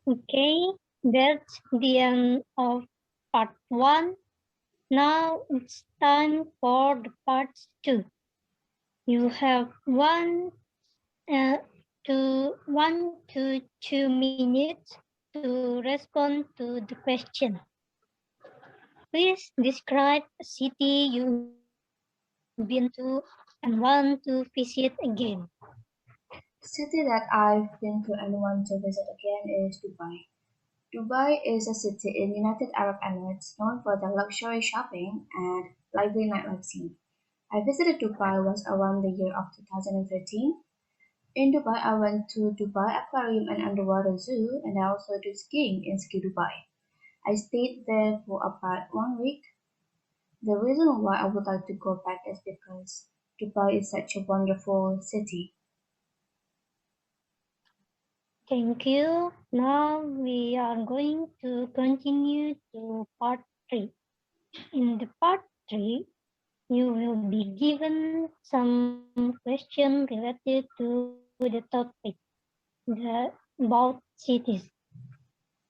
Okay, that's the end of part 1. Now it's time for the part 2. You have 1 to 2 minutes to respond to the question. Please describe a city you've been to and want to visit again. City that I've been to and want to visit again is Dubai. Dubai is a city in United Arab Emirates known for the luxury shopping and lively nightlife scene. I visited Dubai was around the year of 2013. In Dubai, I went to Dubai Aquarium and Underwater Zoo, and I also did skiing in Ski Dubai. I stayed there for about 1 week. The reason why I would like to go back is because Dubai is such a wonderful city. Thank you. Now we are going to continue to part 3. In the part 3, you will be given some questions related to the topic about cities.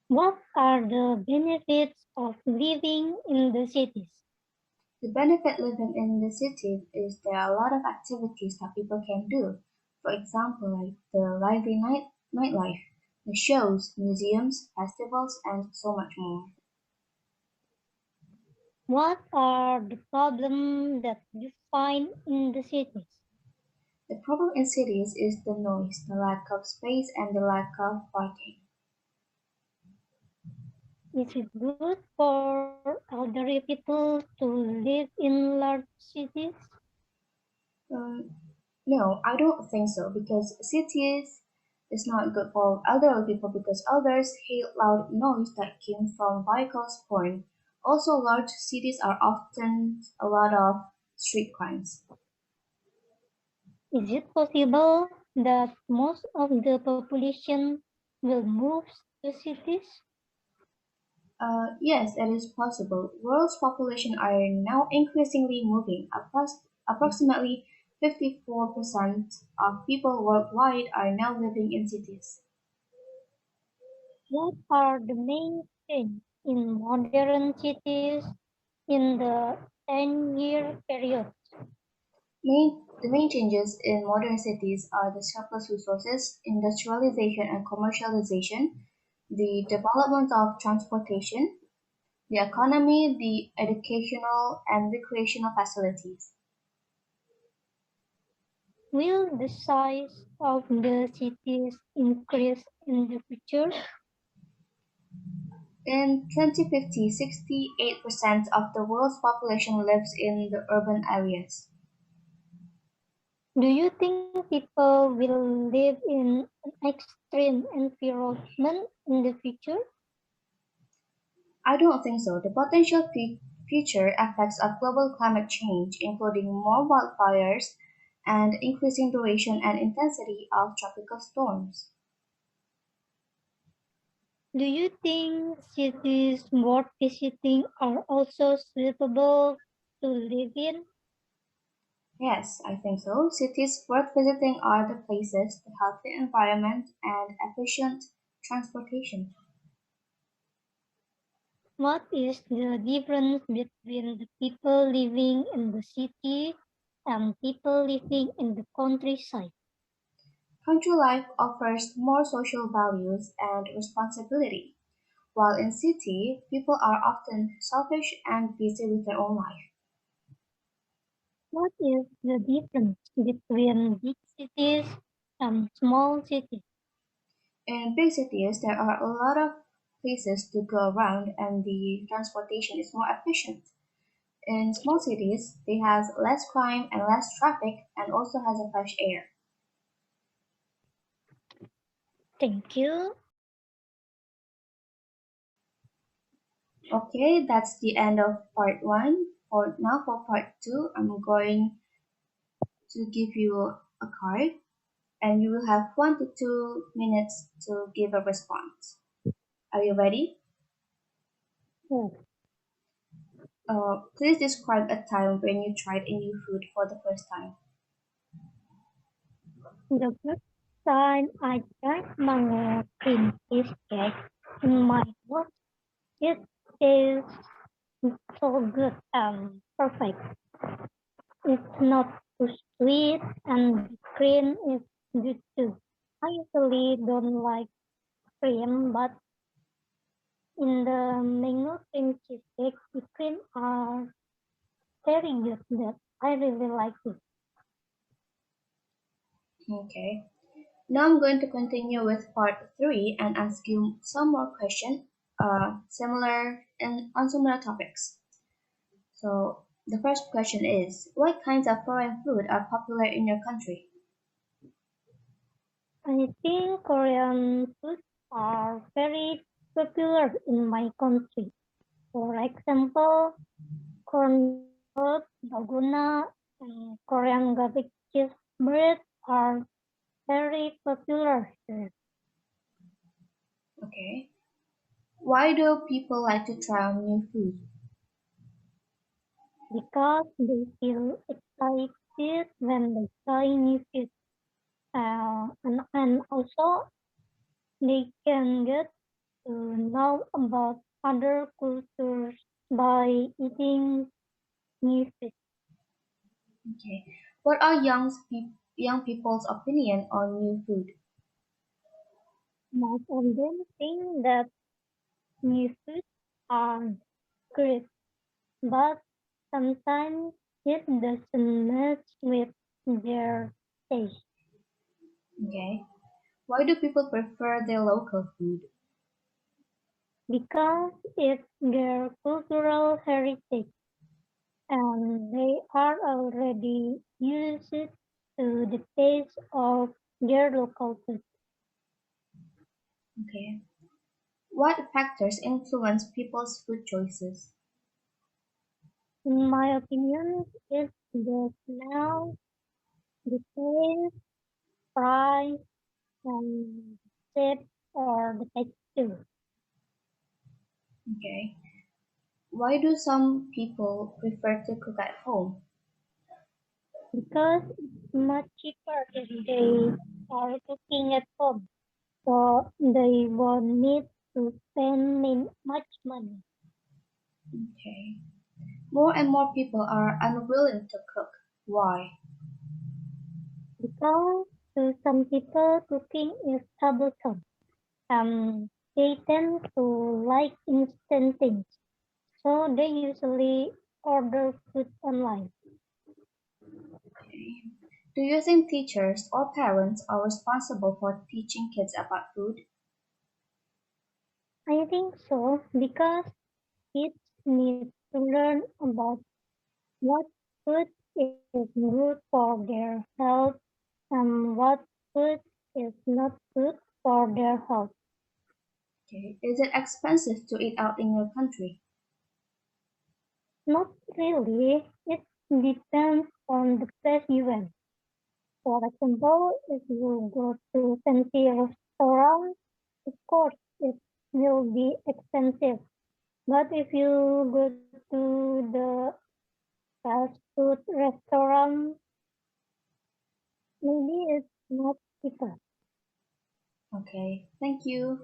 What are the benefits of living in the cities? The benefit living in the city is there are a lot of activities that people can do. For example, like the lively nightlife, the shows, museums, festivals, and so much more. What are the problems that you find in the cities? The problem in cities is the noise, the lack of space, and the lack of parking. Is it good for elderly people to live in large cities? Um, no, I don't think so because cities is not good for elderly people because elders hate loud noise that came from vehicles horn. Also, large cities are often a lot of street crimes. Is it possible that most of the population will move to cities? Yes, it is possible. World's population are now increasingly moving. Approximately 54% of people worldwide are now living in cities. What are the main changes in modern cities in the 10-year period? The main changes in modern cities are the surplus resources, industrialization and commercialization, the development of transportation, the economy, the educational and recreational facilities. Will the size of the cities increase in the future? In 2050, 68% of the world's population lives in the urban areas. Do you think people will live in an extreme environment in the future? I don't think so. The potential future effects of global climate change, including more wildfires and increasing duration and intensity of tropical storms. Do you think cities worth visiting are also suitable to live in? Yes, I think so. Cities worth visiting are the places with healthy environment and efficient transportation. What is the difference between the people living in the city and people living in the countryside? Country life offers more social values and responsibility, while in city, people are often selfish and busy with their own life. What is the difference between big cities and small cities? In big cities, there are a lot of places to go around and the transportation is more efficient. In small cities, they have less crime and less traffic and also has a fresh air. Thank you. Okay, that's the end of part one. For now, for part two, I'm going to give you a card and you will have 1 to 2 minutes to give a response. Are you ready? Oh, Please describe a time when you tried a new food for the first time. the first time I tried mango cream cheesecake, good too. I usually don't like cream, but in the mango cream cheesecake, the cream are very good. That I really like it. Okay. Now I'm going to continue with part 3 and ask you some more questions similar and on similar topics. So the first question is, what kinds of foreign food are popular in your country? I think Korean foods are very popular in my country. For example, corn beef, dalgona, and Korean garlic cheese bread are very popular here Okay. Why do people like to try new food? because they feel excited when they try new food. And also they can get to know about other cultures by eating new food. Okay. What are young people's opinion on new food? Most of them think that new foods are great, but sometimes it doesn't match with their taste Okay. Why do people prefer their local food? because it's their cultural heritage and they are already used to the taste of their local food. Okay. What factors influence people's food choices? In my opinion, it's the smell, the taste, price, and shape or the texture. Okay. Why do some people prefer to cook at home? Because it's much cheaper if they are cooking at home. So they won't need to spend much money. Okay. More and more people are unwilling to cook. Why? Because to some people cooking is troublesome. They tend to like instant things. So they usually order food online. Okay. Do you think teachers or parents are responsible for teaching kids about food? I think so because kids need to learn about what food is good for their health and what food is not good for their health. Okay. Is it expensive to eat out in your country? Not really. It depends on the place you went. For example, if you go to fancy restaurant, of course it will be expensive. But if you go to the fast food restaurant, maybe it's not cheaper. Okay. Thank you.